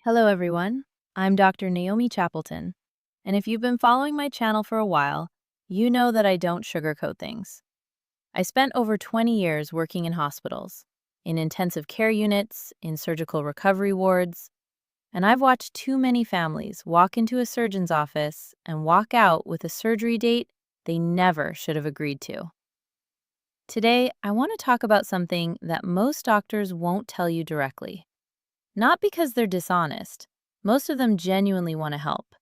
Hello, everyone. I'm Dr. Naomi Chapelton, and if you've been following my channel for a while, you know that I don't sugarcoat things. I spent over 20 years working in hospitals, in intensive care units, in surgical recovery wards, and I've watched too many families walk into a surgeon's office and walk out with a surgery date they never should have agreed to. Today, I want to talk about something that most doctors won't tell you directly. Not because they're dishonest, most of them genuinely want to help,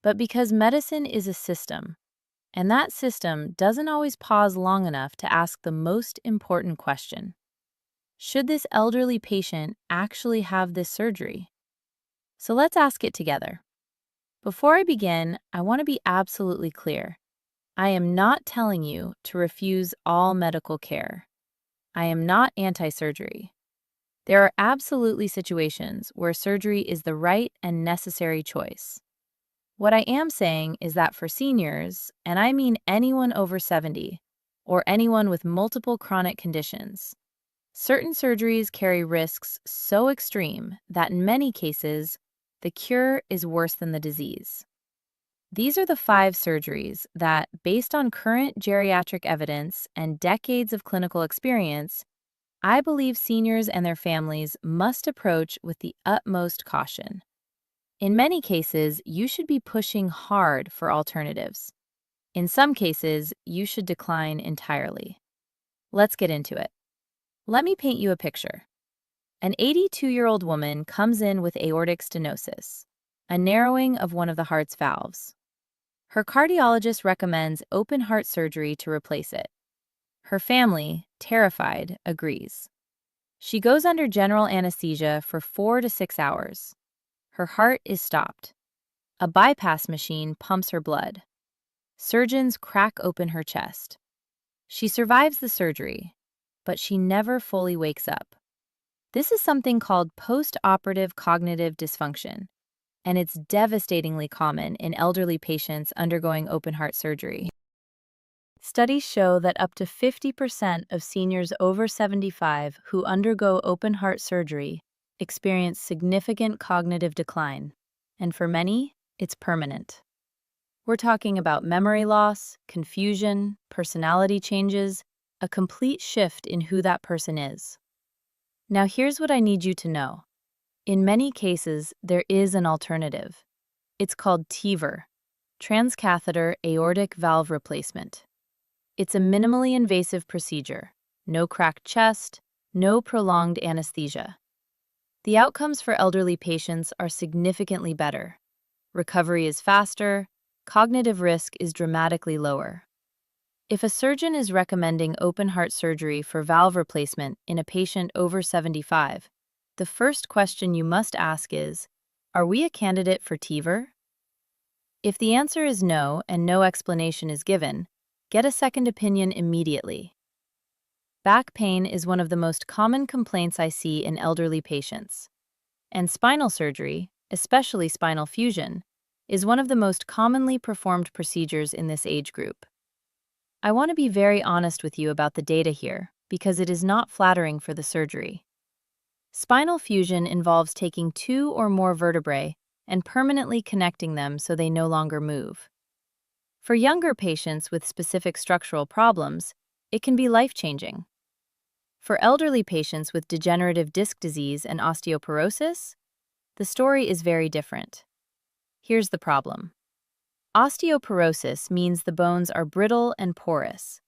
but because medicine is a system, and that system doesn't always pause long enough to ask the most important question. Should this elderly patient actually have this surgery? So let's ask it together. Before I begin, I want to be absolutely clear. I am not telling you to refuse all medical care. I am not anti-surgery. There are absolutely situations where surgery is the right and necessary choice. What I am saying is that for seniors, and I mean anyone over 70, or anyone with multiple chronic conditions, certain surgeries carry risks so extreme that in many cases, the cure is worse than the disease. These are the 5 surgeries that, based on current geriatric evidence and decades of clinical experience, I believe seniors and their families must approach with the utmost caution. In many cases, you should be pushing hard for alternatives. In some cases, you should decline entirely. Let's get into it. Let me paint you a picture. An 82-year-old woman comes in with aortic stenosis, a narrowing of one of the heart's valves. Her cardiologist recommends open heart surgery to replace it. Her family, terrified, agrees. She goes under general anesthesia for 4 to 6 hours. Her heart is stopped. A bypass machine pumps her blood. Surgeons crack open her chest. She survives the surgery, but she never fully wakes up. This is something called post-operative cognitive dysfunction, and it's devastatingly common in elderly patients undergoing open heart surgery. Studies show that up to 50% of seniors over 75 who undergo open heart surgery experience significant cognitive decline, and for many, it's permanent. We're talking about memory loss, confusion, personality changes, a complete shift in who that person is. Now, here's what I need you to know. In many cases, there is an alternative. It's called TEVR, transcatheter aortic valve replacement. It's a minimally invasive procedure, no cracked chest, no prolonged anesthesia. The outcomes for elderly patients are significantly better. Recovery is faster, cognitive risk is dramatically lower. If a surgeon is recommending open heart surgery for valve replacement in a patient over 75, the first question you must ask is, are we a candidate for TEVR? If the answer is no and no explanation is given, get a second opinion immediately. Back pain is one of the most common complaints I see in elderly patients. And spinal surgery, especially spinal fusion, is one of the most commonly performed procedures in this age group. I want to be very honest with you about the data here because it is not flattering for the surgery. Spinal fusion involves taking 2 or more vertebrae and permanently connecting them so they no longer move. For younger patients with specific structural problems, it can be life-changing. For elderly patients with degenerative disc disease and osteoporosis, the story is very different. Here's the problem. Osteoporosis means the bones are brittle and porous.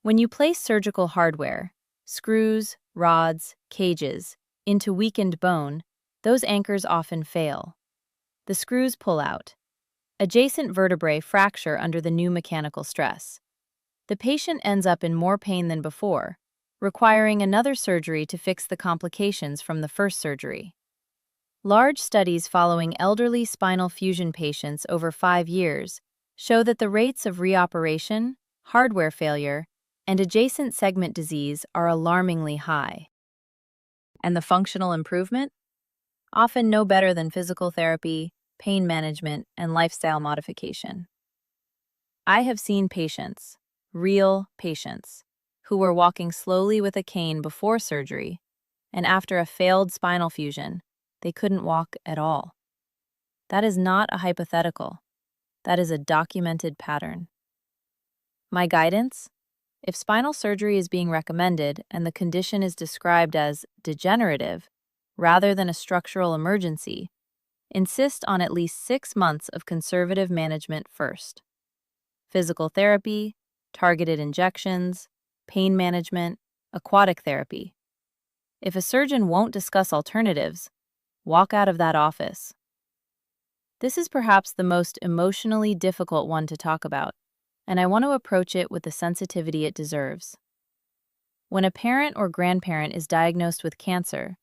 When you place surgical hardware, screws, rods, cages, into weakened bone, those anchors often fail. The screws pull out. Adjacent vertebrae fracture under the new mechanical stress. The patient ends up in more pain than before, requiring another surgery to fix the complications from the first surgery. Large studies following elderly spinal fusion patients over 5 years show that the rates of reoperation, hardware failure, and adjacent segment disease are alarmingly high. And the functional improvement? Often no better than physical therapy, pain management, and lifestyle modification. I have seen patients, real patients, who were walking slowly with a cane before surgery, and after a failed spinal fusion, they couldn't walk at all. That is not a hypothetical. That is a documented pattern. My guidance? If spinal surgery is being recommended and the condition is described as degenerative rather than a structural emergency, insist on at least 6 months of conservative management first. Physical therapy, targeted injections, pain management, aquatic therapy. If a surgeon won't discuss alternatives, walk out of that office. This is perhaps the most emotionally difficult one to talk about, and I want to approach it with the sensitivity it deserves. When a parent or grandparent is diagnosed with cancer,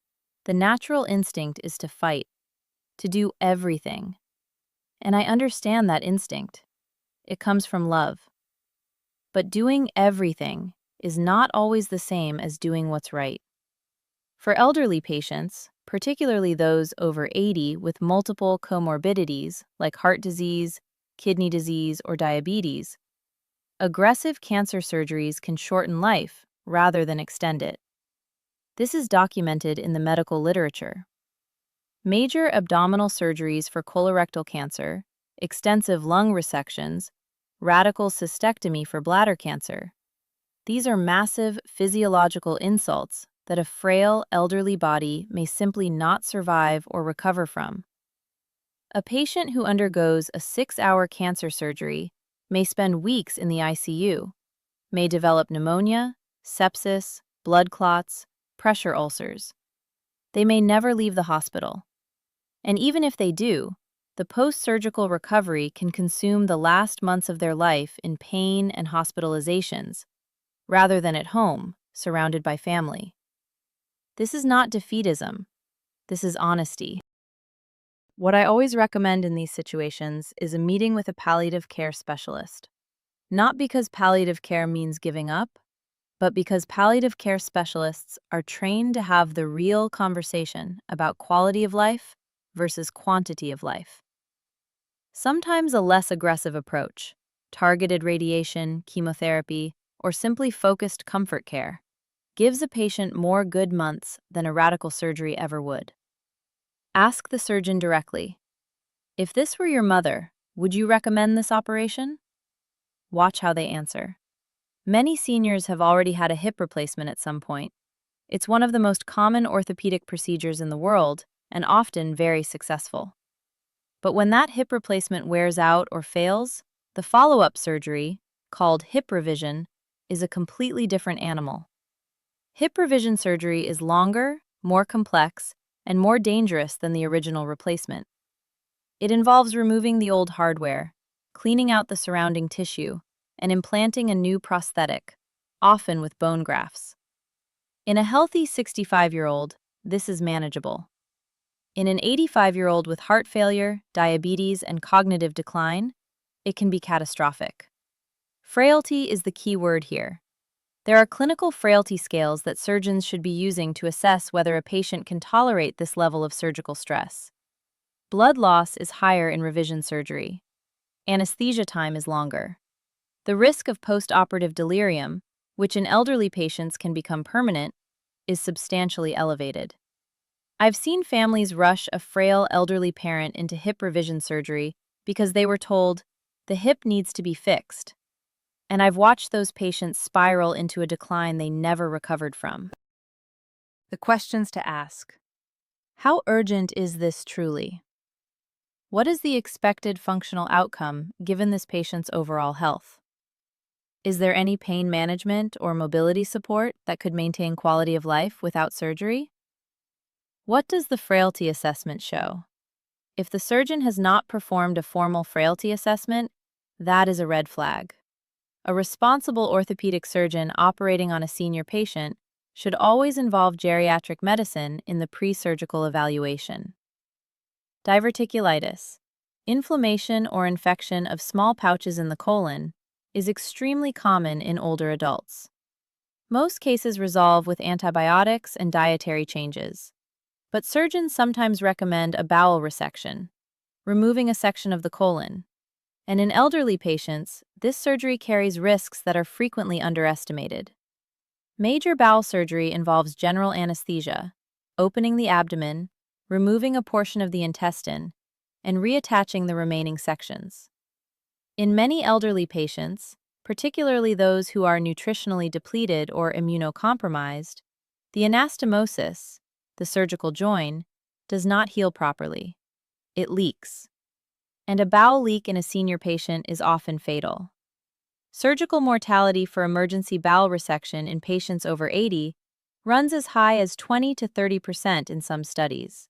the natural instinct is to fight, to do everything. And I understand that instinct. It comes from love. But doing everything is not always the same as doing what's right. For elderly patients, particularly those over 80 with multiple comorbidities like heart disease, kidney disease, or diabetes, aggressive cancer surgeries can shorten life rather than extend it. This is documented in the medical literature. Major abdominal surgeries for colorectal cancer, extensive lung resections, radical cystectomy for bladder cancer. These are massive physiological insults that a frail, elderly body may simply not survive or recover from. A patient who undergoes a 6-hour cancer surgery may spend weeks in the ICU, may develop pneumonia, sepsis, blood clots, pressure ulcers. They may never leave the hospital. And even if they do, the post-surgical recovery can consume the last months of their life in pain and hospitalizations, rather than at home, surrounded by family. This is not defeatism. This is honesty. What I always recommend in these situations is a meeting with a palliative care specialist. Not because palliative care means giving up, but because palliative care specialists are trained to have the real conversation about quality of life versus quantity of life. Sometimes a less aggressive approach, targeted radiation, chemotherapy, or simply focused comfort care, gives a patient more good months than a radical surgery ever would. Ask the surgeon directly, if this were your mother, would you recommend this operation? Watch how they answer. Many seniors have already had a hip replacement at some point. It's one of the most common orthopedic procedures in the world and often very successful. But when that hip replacement wears out or fails, the follow-up surgery, called hip revision, is a completely different animal. Hip revision surgery is longer, more complex, and more dangerous than the original replacement. It involves removing the old hardware, cleaning out the surrounding tissue, and implanting a new prosthetic, often with bone grafts. In a healthy 65-year-old, this is manageable. In an 85-year-old with heart failure, diabetes, and cognitive decline, it can be catastrophic. Frailty is the key word here. There are clinical frailty scales that surgeons should be using to assess whether a patient can tolerate this level of surgical stress. Blood loss is higher in revision surgery. Anesthesia time is longer. The risk of post-operative delirium, which in elderly patients can become permanent, is substantially elevated. I've seen families rush a frail elderly parent into hip revision surgery because they were told, the hip needs to be fixed. And I've watched those patients spiral into a decline they never recovered from. The questions to ask. How urgent is this truly? What is the expected functional outcome given this patient's overall health? Is there any pain management or mobility support that could maintain quality of life without surgery? What does the frailty assessment show? If the surgeon has not performed a formal frailty assessment, that is a red flag. A responsible orthopedic surgeon operating on a senior patient should always involve geriatric medicine in the pre-surgical evaluation. Diverticulitis, inflammation or infection of small pouches in the colon, is extremely common in older adults. Most cases resolve with antibiotics and dietary changes, but surgeons sometimes recommend a bowel resection, removing a section of the colon. And in elderly patients, this surgery carries risks that are frequently underestimated. Major bowel surgery involves general anesthesia, opening the abdomen, removing a portion of the intestine, and reattaching the remaining sections. In many elderly patients, particularly those who are nutritionally depleted or immunocompromised, the anastomosis, the surgical join, does not heal properly. It leaks. And a bowel leak in a senior patient is often fatal. Surgical mortality for emergency bowel resection in patients over 80 runs as high as 20 to 30% in some studies.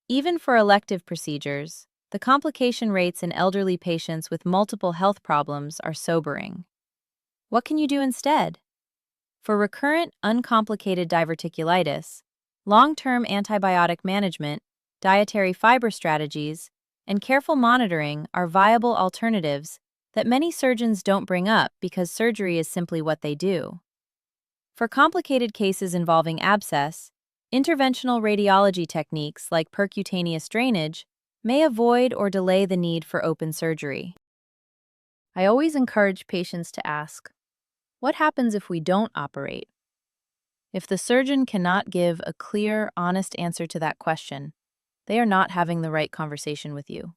Even for elective procedures, the complication rates in elderly patients with multiple health problems are sobering. What can you do instead? For recurrent, uncomplicated diverticulitis, long-term antibiotic management, dietary fiber strategies, and careful monitoring are viable alternatives that many surgeons don't bring up because surgery is simply what they do. For complicated cases involving abscess, interventional radiology techniques like percutaneous drainage may avoid or delay the need for open surgery. I always encourage patients to ask, what happens if we don't operate? If the surgeon cannot give a clear, honest answer to that question, they are not having the right conversation with you.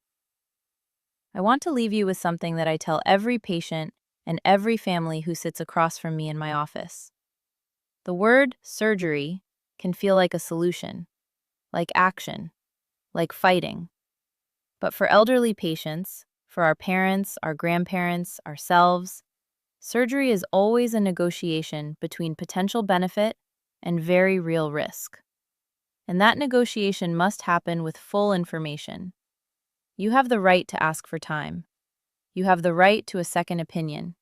I want to leave you with something that I tell every patient and every family who sits across from me in my office. The word surgery can feel like a solution, like action, like fighting. But for elderly patients, for our parents, our grandparents, ourselves, surgery is always a negotiation between potential benefit and very real risk. And that negotiation must happen with full information. You have the right to ask for time. You have the right to a second opinion.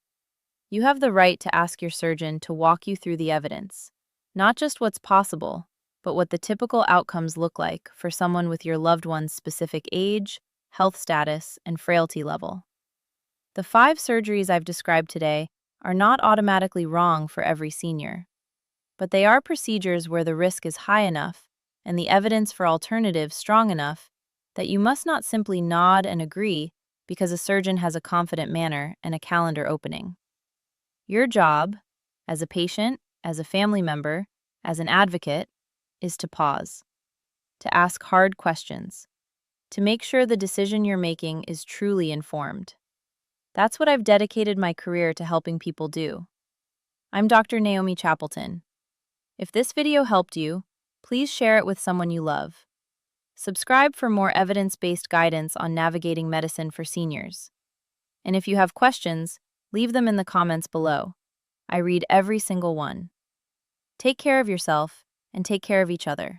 You have the right to ask your surgeon to walk you through the evidence, not just what's possible, but what the typical outcomes look like for someone with your loved one's specific age, health status, and frailty level. The 5 surgeries I've described today are not automatically wrong for every senior, but they are procedures where the risk is high enough and the evidence for alternatives strong enough that you must not simply nod and agree because a surgeon has a confident manner and a calendar opening. Your job, as a patient, as a family member, as an advocate, is to pause, to ask hard questions, to make sure the decision you're making is truly informed. That's what I've dedicated my career to helping people do. I'm Dr. Naomi Chapelton. If this video helped you, please share it with someone you love. Subscribe for more evidence-based guidance on navigating medicine for seniors. And if you have questions, leave them in the comments below. I read every single one. Take care of yourself and take care of each other.